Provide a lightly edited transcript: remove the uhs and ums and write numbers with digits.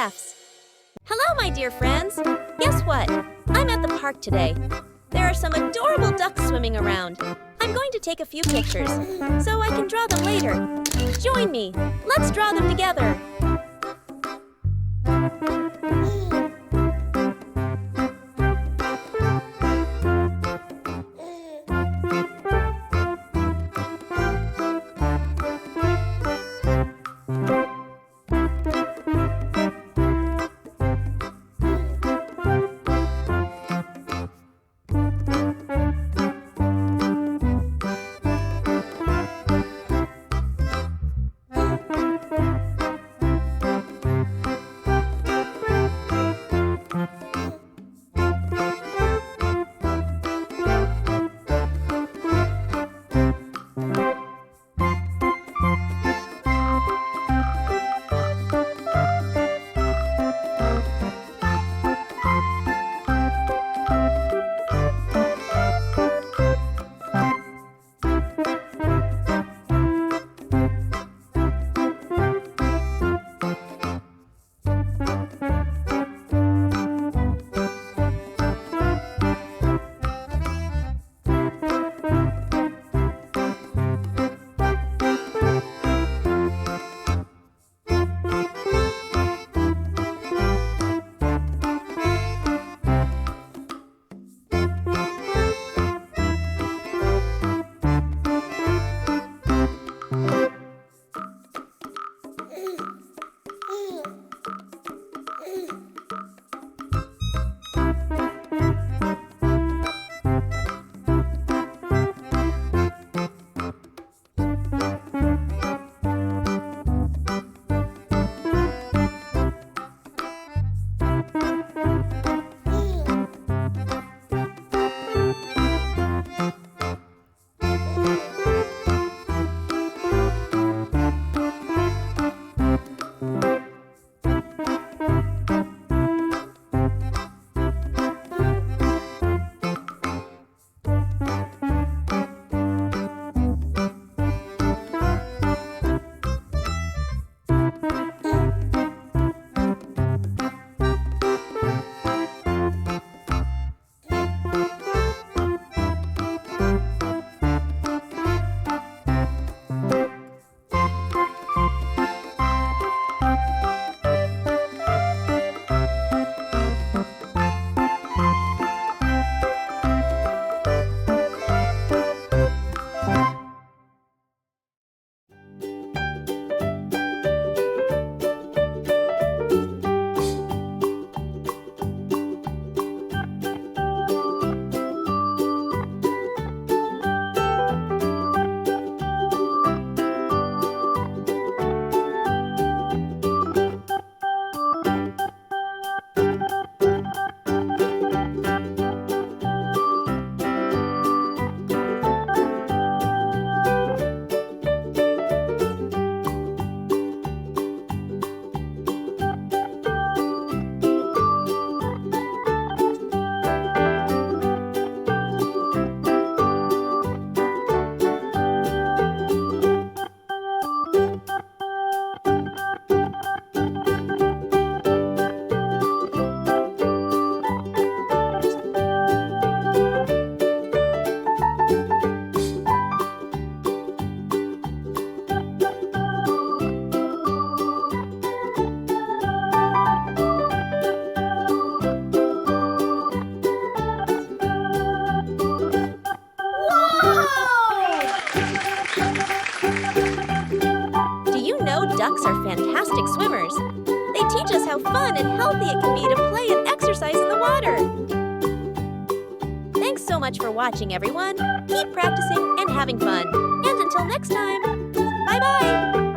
Crafts. Hello, my dear friends. Guess what? I'm at the park today. There are some adorable ducks swimming around. I'm going to take a few pictures so I can draw them later. Join me. Let's draw them together. Ducks are fantastic swimmers. They teach us how fun and healthy it can be to play and exercise in the water. Thanks so much for watching, everyone. Keep practicing and having fun. And until next time, bye-bye!